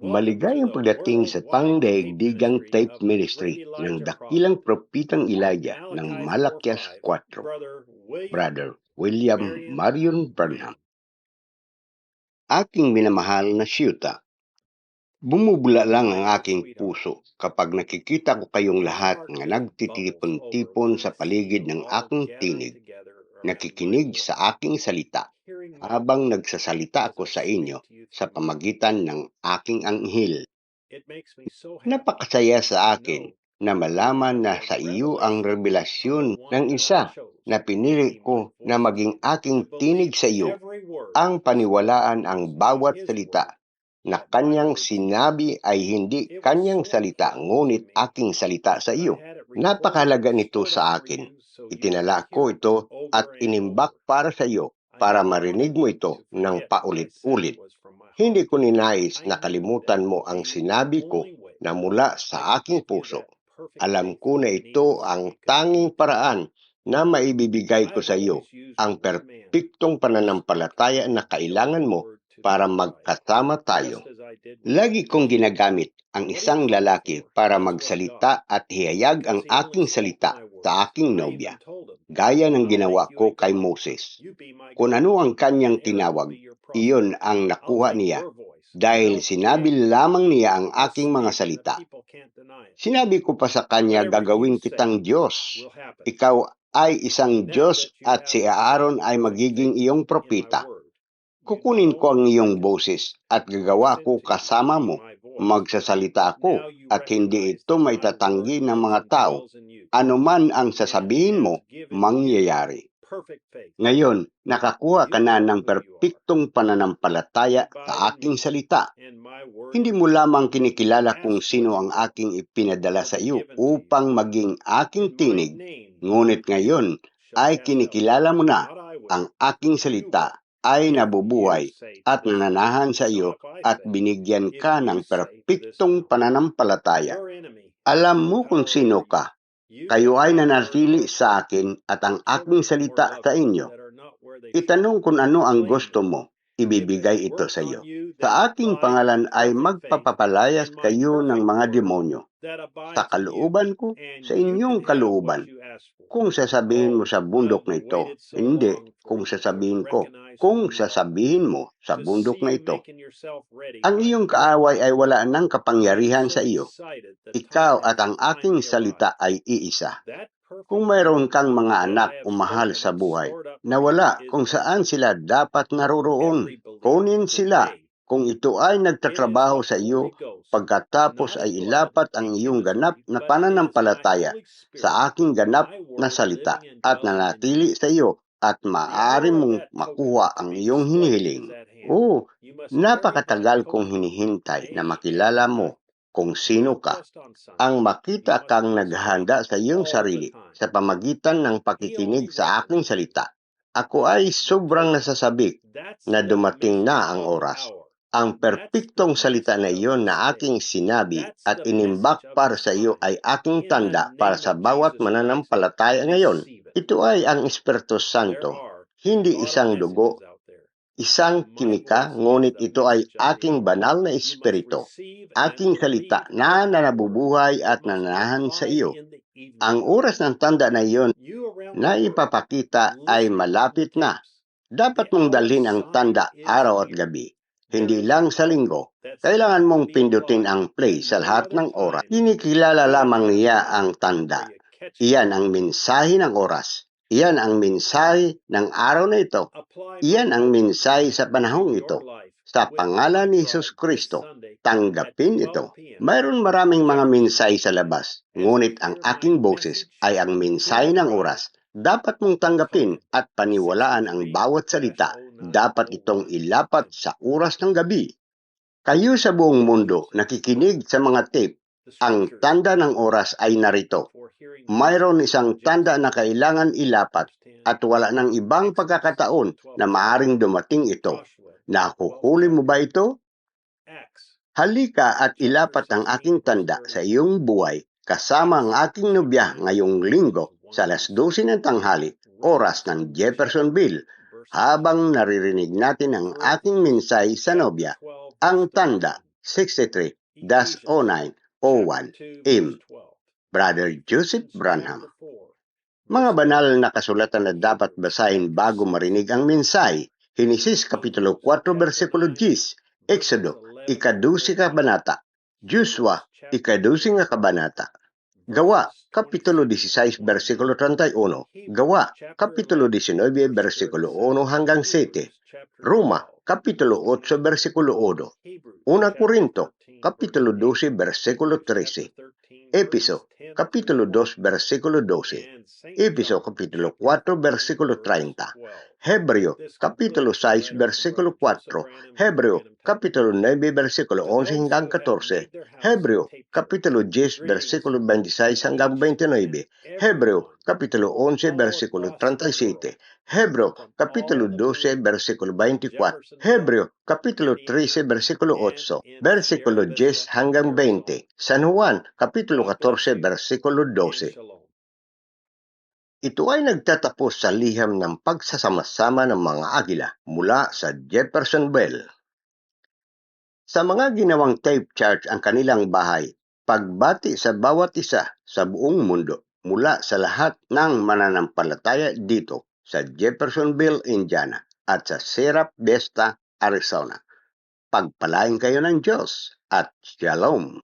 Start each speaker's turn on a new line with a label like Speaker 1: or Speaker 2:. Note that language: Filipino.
Speaker 1: Maligayang pagdating sa pangdaigdigang tape ministry ng dakilang propitang Elijah ng Malakyas 4, Brother William Marion Branham. Aking minamahal na siyuta, bumubula lang ang aking puso kapag nakikita ko kayong lahat nga nagtitipon-tipon sa paligid ng aking tinig, nakikinig sa aking salita, habang nagsasalita ako sa inyo sa pamagitan ng aking anghel. Napakasaya sa akin na malaman na sa iyo ang revelasyon ng isa na pinili ko na maging aking tinig sa iyo, ang paniwalaan ang bawat salita na kanyang sinabi ay hindi kanyang salita ngunit aking salita sa iyo. Napakahalaga nito sa akin. Itinala ko ito at inimbak para sa iyo para marinig mo ito ng paulit-ulit. Hindi ko ninais na kalimutan mo ang sinabi ko na mula sa aking puso. Alam ko na ito ang tanging paraan na maibibigay ko sa iyo, ang perpektong pananampalataya na kailangan mo para magkasama tayo. Lagi kong ginagamit ang isang lalaki para magsalita at hihayag ang aking salita sa aking nobya, gaya ng ginawa ko kay Moses. Kung ano ang kanyang tinawag, iyon ang nakuha niya, dahil sinabi lamang niya ang aking mga salita. Sinabi ko pa sa kanya, gagawin kitang Diyos. Ikaw ay isang Diyos at si Aaron ay magiging iyong propeta. Kukunin ko ang iyong boses at gagawa ko kasama mo. Magsasalita ako at hindi ito maitatanggi ng mga tao. Anuman ang sasabihin mo, mangyayari. Ngayon, nakakuha ka na ng perpektong pananampalataya sa aking salita. Hindi mo lamang kinikilala kung sino ang aking ipinadala sa iyo upang maging aking tinig, ngunit ngayon ay kinikilala mo na ang aking salita ay nabubuhay at nananahan sa iyo at binigyan ka ng perpektong pananampalataya. Alam mo kung sino ka. Kayo ay nanatili sa akin at ang aking salita sa inyo. Itanong kung ano ang gusto mo, ibibigay ito sa iyo. Sa aking pangalan ay magpapapalayas kayo ng mga demonyo. Sa kalooban ko, sa inyong kalooban. Kung sasabihin mo sa bundok na ito, hindi. Kung sasabihin ko, kung sasabihin mo sa bundok na ito, ang iyong kaaway ay wala ng kapangyarihan sa iyo. Ikaw at ang aking salita ay iisa. Kung mayroon kang mga anak o mahal sa buhay, na wala kung saan sila dapat naroroon, kunin sila. Kung ito ay nagtatrabaho sa iyo, pagkatapos ay ilapat ang iyong ganap na pananampalataya sa aking ganap na salita at nanatili sa iyo at maaari mong makuha ang iyong hinihiling. Napakatagal kong hinihintay na makilala mo kung sino ka, ang makita kang naghahanda sa iyong sarili sa pamagitan ng pakikinig sa aking salita. Ako ay sobrang nasasabik na dumating na ang oras. Ang perpektong salita na iyon na aking sinabi at inimbak para sa iyo ay aking tanda para sa bawat mananampalataya ngayon. Ito ay ang Espiritu Santo, hindi isang dugo, isang kimika, ngunit ito ay aking banal na espiritu, aking salita na nabubuhay at nananahan sa iyo. Ang oras ng tanda na iyon na ipapakita ay malapit na. Dapat mong dalhin ang tanda araw at gabi, hindi lang sa linggo. Kailangan mong pindutin ang play sa lahat ng oras. Kinikilala lamang niya ang tanda. Iyan ang mensahe ng oras. Iyan ang mensahe ng araw na ito. Iyan ang mensahe sa panahong ito. Sa pangalan ni Jesus Kristo, tanggapin ito. Mayroon maraming mga mensahe sa labas, ngunit ang aking boses ay ang mensahe ng oras. Dapat mong tanggapin at paniwalaan ang bawat salita. Dapat itong ilapat sa oras ng gabi. Kayo sa buong mundo nakikinig sa mga tape. Ang tanda ng oras ay narito. Mayroon isang tanda na kailangan ilapat at wala ng ibang pagkakataon na maaring dumating ito. Nakuhuli mo ba ito? Halika at ilapat ang aking tanda sa iyong buhay kasama ang aking nobya ngayong linggo sa 12:00 ng tanghali, oras ng Jeffersonville, habang naririnig natin ang aking mensahe sa nobya, ang tanda 63-0901 M. Brother Joseph Branham. Mga banal na kasulatan na dapat basahin bago marinig ang mensahe. Henesis Kapitulo 4, versikulo 10, Exodo, ika-12 kabanata, Joshua, ika-12 nga kabanata, Gawa, Kapitulo 16, versikulo 31, Gawa, Kapitulo 19, versikulo 1 hanggang 7, Roma, Kapitulo 8, versikulo 1, Una Korinto, Kapitulo 12, versikulo 13, Episo, Kapitulo 2, versikulo 12, Episo, Kapitulo 4, versikulo 30, Hebreo, Kapitulo 6, versikulo 4, Hebreo, Kapitulo 9, versikulo 11 hanggang 14, Hebreo, Kapitulo 10, versikulo 26 hanggang 29, Hebreo, Kapitulo 11, versikulo 37, Hebreo, Kapitulo 12, versikulo 24, Hebreo, Kapitulo 13, versikulo 8, versikulo 10 hanggang 20, San Juan, Kapitulo 14, versikulo 12. Ito ay nagtatapos sa liham ng pagsasama-sama ng mga agila mula sa Jeffersonville. Sa mga ginawang tape church ang kanilang bahay, pagbati sa bawat isa sa buong mundo mula sa lahat ng mananampalataya dito sa Jeffersonville, Indiana at sa Sierra Vista, Arizona. Pagpalain kayo ng Diyos at Shalom.